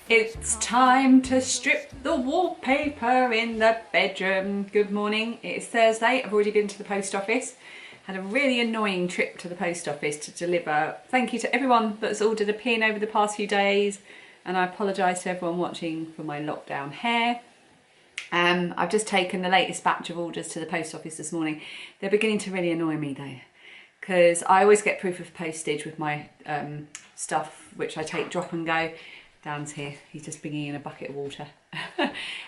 It's time to strip the wallpaper in the bedroom. Good morning, it's Thursday. I've already been to the post office. Had a really annoying trip to the post office to deliver. Thank you to everyone that's ordered a pin over the past few days, and I apologise to everyone watching for my lockdown hair. I've just taken the latest batch of orders to the post office this morning. They're beginning to really annoy me though, because I always get proof of postage with my stuff, which I take drop and go. Dan's here, he's just bringing in a bucket of water.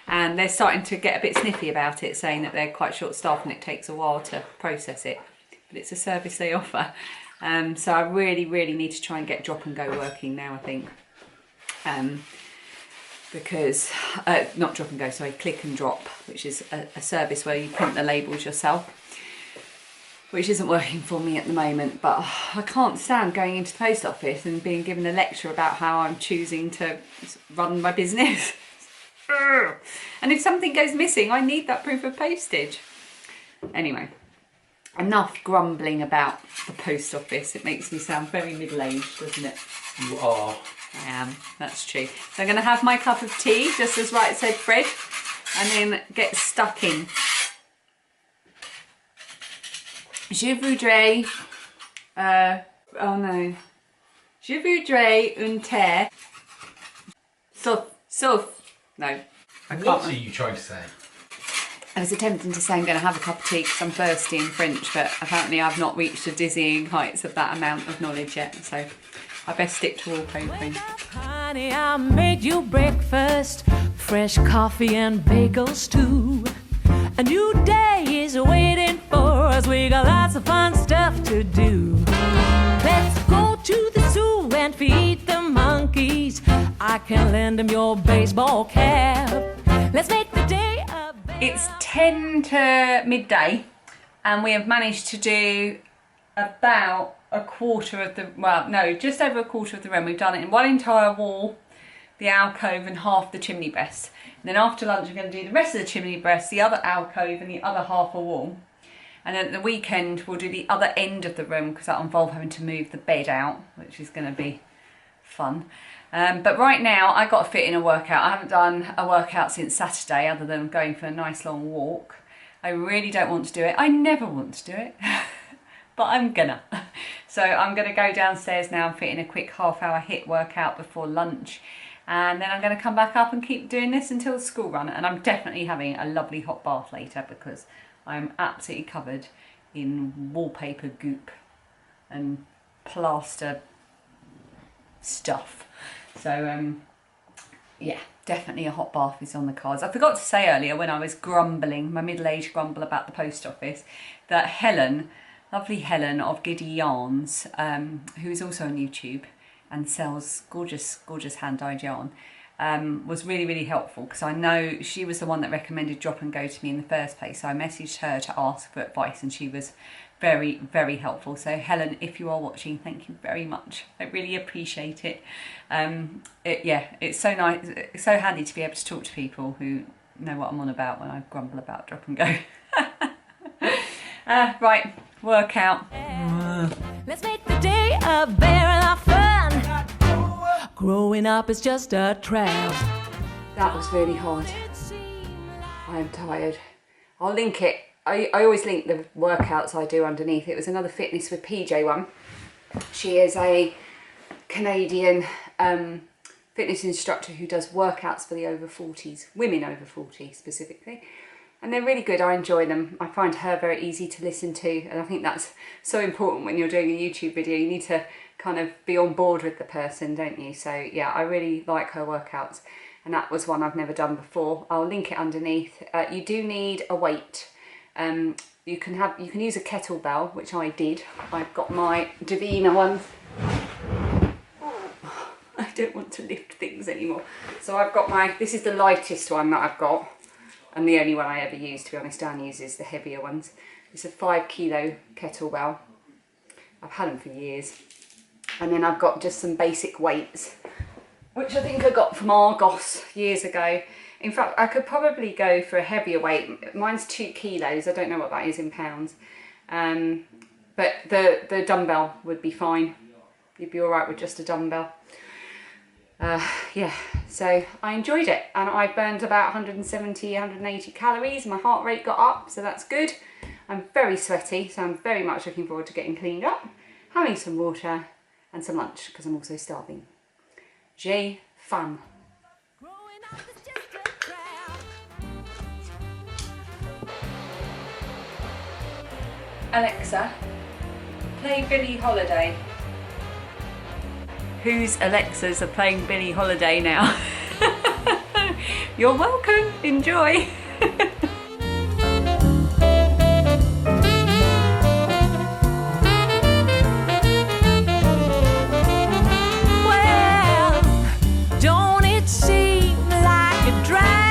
And they're starting to get a bit sniffy about it, saying that they're quite short staffed and it takes a while to process it. But it's a service they offer. So I really need to try and get drop and go working now, I think. Because, not drop and go, sorry, click and drop, which is a service where you print the labels yourself, which isn't working for me at the moment. But I can't stand going into the post office and being given a lecture about how I'm choosing to run my business. And if something goes missing, I need that proof of postage. Anyway, enough grumbling about the post office. It makes me sound very middle-aged, doesn't it? You are. I am, that's true. So I'm going to have my cup of tea, just as Right said Fred, and then get stuck in. Je voudrais, oh no. Je voudrais un thé. Sauf. No, I can't. What are you trying to say? I was attempting to say I'm going to have a cup of tea because I'm thirsty in French, but apparently I've not reached the dizzying heights of that amount of knowledge yet, so I best stick to wallpapering. Honey, I made you breakfast, fresh coffee and bagels too. A new day is waiting for us, we got lots of fun stuff to do. Let's go to the zoo and feed the monkeys. I can lend them your baseball cap. Let's make the day a better. It's 10 to midday and we have managed to do about a quarter of the, well no, just over a quarter of the room. We've done it in one entire wall, the alcove and half the chimney breast. And then after lunch we're going to do the rest of the chimney breast, the other alcove and the other half a wall. And then at the weekend we'll do the other end of the room because that'll involve having to move the bed out, which is going to be fun. But right now I got to fit in a workout. I haven't done a workout since Saturday other than going for a nice long walk. I really don't want to do it. I never want to do it, but I'm gonna. So I'm gonna go downstairs now and fit in a quick half-hour HIIT workout before lunch. And then I'm going to come back up and keep doing this until the school run. And I'm definitely having a lovely hot bath later because I'm absolutely covered in wallpaper goop and plaster stuff. So yeah, definitely a hot bath is on the cards. I forgot to say earlier when I was grumbling, my middle-aged grumble about the post office, that Helen, lovely Helen of Giddy Yarns, who's also on YouTube and sells gorgeous hand-dyed yarn, was really helpful because I know she was the one that recommended Drop and Go to me in the first place. So I messaged her to ask for advice and she was very helpful. So Helen, if you are watching, thank you very much. I really appreciate it. Yeah, it's so nice, it's so handy to be able to talk to people who know what I'm on about when I grumble about Drop and Go. Right, workout. Let's make the day a bear of fun. Growing up is just a trap. That was really hard. I am tired. I'll link it. I always link the workouts I do underneath. It was another Fitness with PJ one. She is a Canadian fitness instructor who does workouts for the over 40s, women over 40 specifically. And they're really good, I enjoy them. I find her very easy to listen to, and I think that's so important when you're doing a YouTube video. You need to kind of be on board with the person, don't you? So yeah, I really like her workouts, and that was one I've never done before. I'll link it underneath. You do need a weight. You can use a kettlebell, which I did. I've got my Davina ones. I don't want to lift things anymore. So I've got this is the lightest one that I've got. And the only one I ever use, to be honest. Dan uses the heavier ones. It's a 5 kilo kettlebell. I've had them for years. And then I've got just some basic weights, which I think I got from Argos years ago. In fact, I could probably go for a heavier weight. Mine's 2 kilos. I don't know what that is in pounds. But the dumbbell would be fine. You'd be all right with just a dumbbell. Yeah, so I enjoyed it, and I burned about 170, 180 calories. My heart rate got up, so that's good. I'm very sweaty, so I'm very much looking forward to getting cleaned up, having some water and some lunch, because I'm also starving. J'ai faim. Alexa, play Billie Holiday. Whose Alexas are playing Billie Holiday now? You're welcome, enjoy. Well, don't it seem like a drive?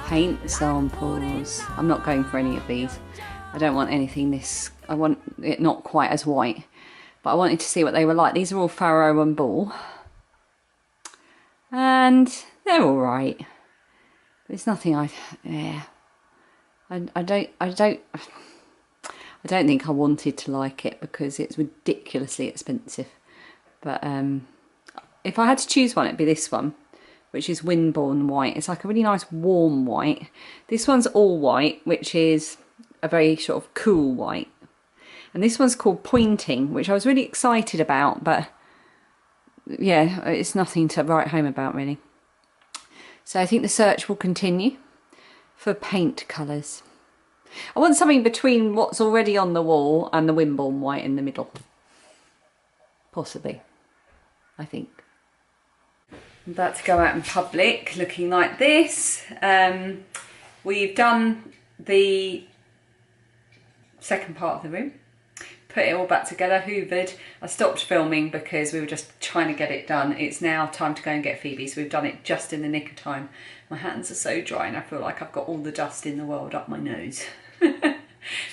Paint samples. I'm not going for any of these. I don't want anything this, I want it not quite as white, but I wanted to see what they were like. These are all Faro and Ball, and they're all right. There's nothing I don't think I wanted to like it because it's ridiculously expensive. But if I had to choose one, it'd be this one, which is Windborne White. It's like a really nice warm white. This one's all white, which is a very sort of cool white. And this one's called Pointing, which I was really excited about, but yeah, it's nothing to write home about really. So I think the search will continue for paint colours. I want something between what's already on the wall and the Windborne White in the middle. Possibly, I think. I'm about to go out in public looking like this. We've done the second part of the room, put it all back together, hoovered. I stopped filming because we were just trying to get it done. It's now time to go and get Phoebe, so we've done it just in the nick of time. My hands are so dry and I feel like I've got all the dust in the world up my nose.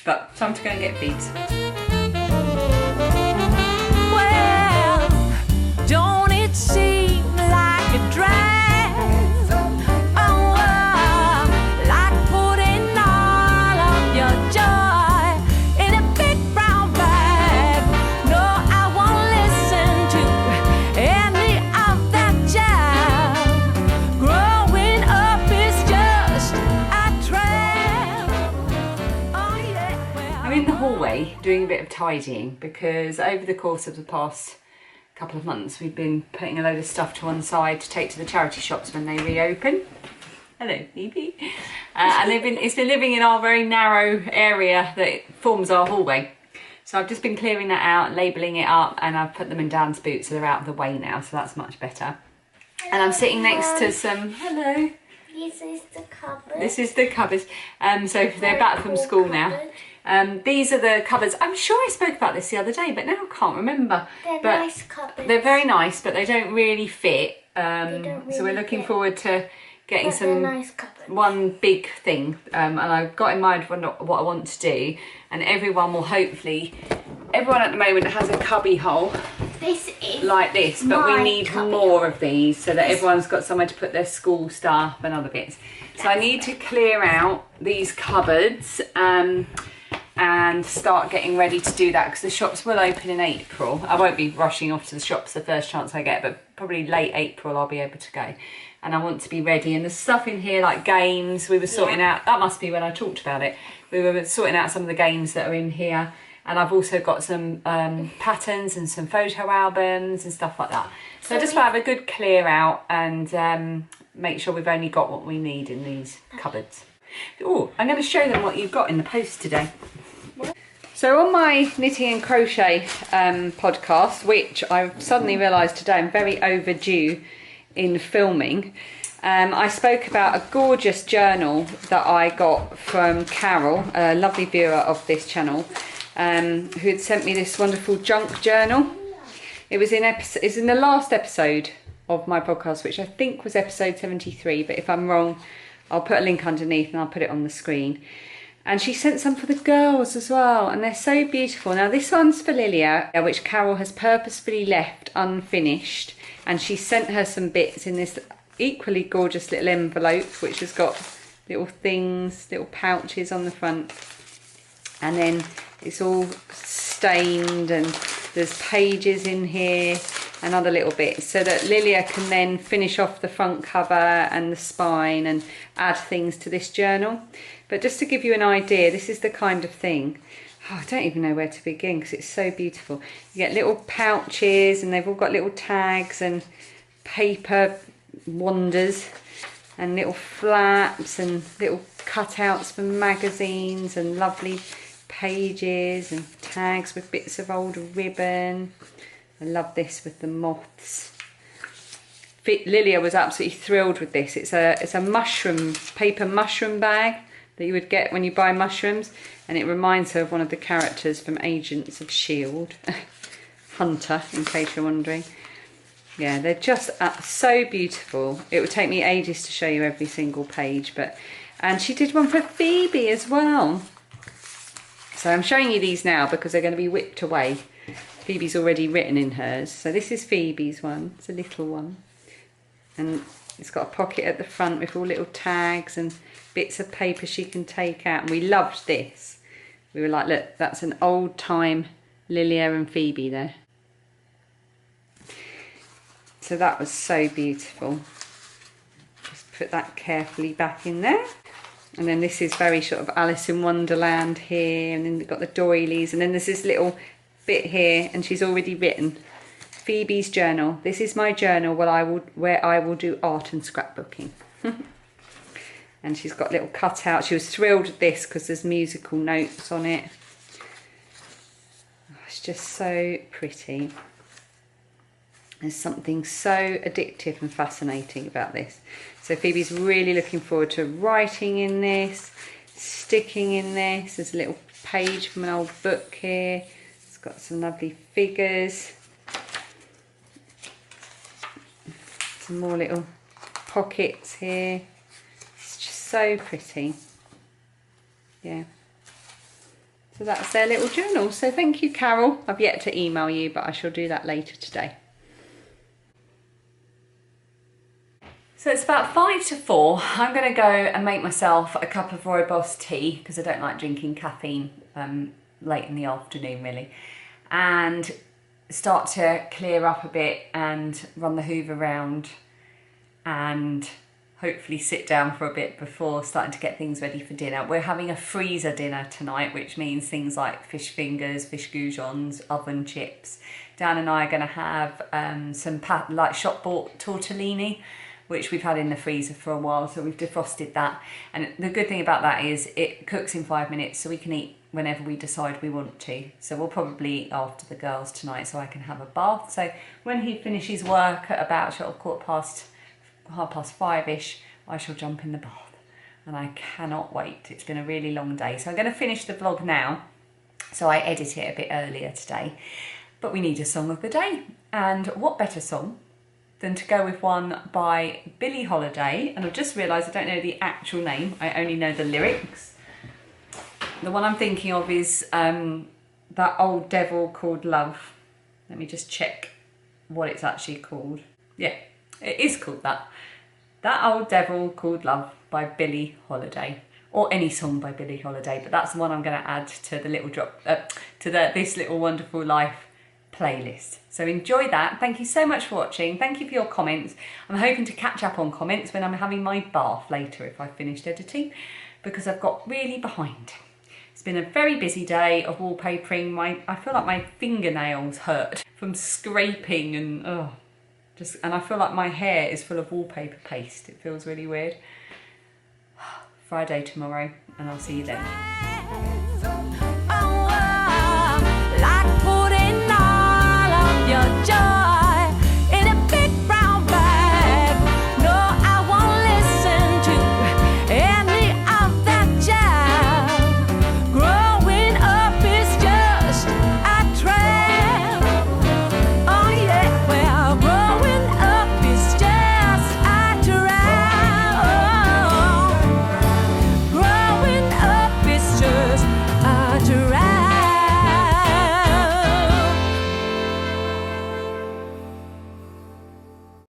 But time to go and get Phoebe's. Well, don't it seem like a drive? Oh, like putting all of your joy in a big brown bag. No, I won't listen to any of that jive. Growing up is just a trap. Oh yeah, well, I'm in the hallway doing a bit of tidying because over the course of the past couple of months we've been putting a load of stuff to one side to take to the charity shops when they reopen. Hello Phoebe. And it's been living in our very narrow area that forms our hallway. So I've just been clearing that out, labelling it up, and I've put them in Dan's boots so they're out of the way now, so that's much better. And I'm sitting next to some, hello. This is the cupboard. This is the cupboards. So they're back from school now. These are the cupboards. I'm sure I spoke about this the other day, but now I can't remember. They're but nice cupboards. They're very nice, but they don't really fit. don't So we're really looking fit. forward to getting But they're some nice cupboards. one big thing. And I've got in mind what I want to do. And everyone at the moment has a cubby hole This is like this, but we my need cubby more of these so that everyone's got somewhere to put their school stuff and other bits. So I need to clear out these cupboards and start getting ready to do that because the shops will open in April. I won't be rushing off to the shops the first chance I get, but probably late April I'll be able to go. And I want to be ready. And there's stuff in here like games. We were sorting out, that must be when I talked about it. We were sorting out some of the games that are in here. And I've also got some patterns and some photo albums and stuff like that. So I just want to have a good clear out and make sure we've only got what we need in these cupboards. Oh, I'm going to show them what you've got in the post today. So on my knitting and crochet podcast, which I've suddenly realised today I'm very overdue in filming, I spoke about a gorgeous journal that I got from Carol, a lovely viewer of this channel, who had sent me this wonderful junk journal. It was it's in the last episode of my podcast, which I think was episode 73, but if I'm wrong, I'll put a link underneath and I'll put it on the screen. And she sent some for the girls as well, and they're so beautiful. Now this one's for Lilia, which Carol has purposefully left unfinished, and she sent her some bits in this equally gorgeous little envelope, which has got little things, little pouches on the front, and then it's all stained and there's pages in here. and other little bits so that Lilia can then finish off the front cover and the spine and add things to this journal. But just to give you an idea, this is the kind of thing, I don't even know where to begin because it's so beautiful. You get little pouches and they've all got little tags and paper wonders and little flaps and little cutouts for magazines and lovely pages and tags with bits of old ribbon. I love this with the moths. Lilia was absolutely thrilled with this. It's a mushroom, paper mushroom bag that you would get when you buy mushrooms, and it reminds her of one of the characters from Agents of S.H.I.E.L.D. Hunter, in case you're wondering. Yeah, they're just so beautiful. It would take me ages to show you every single page, and she did one for Phoebe as well. So I'm showing you these now because they're going to be whipped away. Phoebe's already written in hers. So this is Phoebe's one. It's a little one. And it's got a pocket at the front with all little tags and bits of paper she can take out. And we loved this. We were like, look, that's an old time Lilia and Phoebe there. So that was so beautiful. Just put that carefully back in there. And then this is very sort of Alice in Wonderland here. And then we've got the doilies. And then there's this little bit here, and she's already written Phoebe's journal. This is my journal where I will do art and scrapbooking. And she's got little cutouts. She was thrilled with this because there's musical notes on it. Oh, it's just so pretty. There's something so addictive and fascinating about this. So Phoebe's really looking forward to writing in this, sticking in this. There's a little page from an old book here. It's got some lovely figures. Some more little pockets here. It's just so pretty. Yeah. So that's their little journal. So thank you, Carol. I've yet to email you, but I shall do that later today. So it's about 5 to 4. I'm going to go and make myself a cup of rooibos tea because I don't like drinking caffeine late in the afternoon really, and start to clear up a bit and run the hoover round and hopefully sit down for a bit before starting to get things ready for dinner. We're having a freezer dinner tonight, which means things like fish fingers, fish goujons, oven chips. Dan and I are going to have some like shop bought tortellini, which we've had in the freezer for a while, so we've defrosted that. And the good thing about that is it cooks in 5 minutes, so we can eat whenever we decide we want to. So we'll probably eat after the girls tonight so I can have a bath. So when he finishes work at about sort of 5:30ish, I shall jump in the bath. And I cannot wait. It's been a really long day. So I'm going to finish the vlog now. So I edit it a bit earlier today. But we need a song of the day. And what better song than to go with one by Billie Holiday. And I've just realised I don't know the actual name, I only know the lyrics. The one I'm thinking of is That Old Devil Called Love. Let me just check what it's actually called. Yeah, it is called that. That Old Devil Called Love by Billie Holiday. Or any song by Billie Holiday, but that's the one I'm going to add to the little This Little Wonderful Life playlist. So enjoy that. Thank you so much for watching. Thank you for your comments. I'm hoping to catch up on comments when I'm having my bath later if I've finished editing, because I've got really behind. It's been a very busy day of wallpapering. I feel like my fingernails hurt from scraping and and I feel like my hair is full of wallpaper paste. It feels really weird. Friday tomorrow, and I'll see you then. Like putting all of your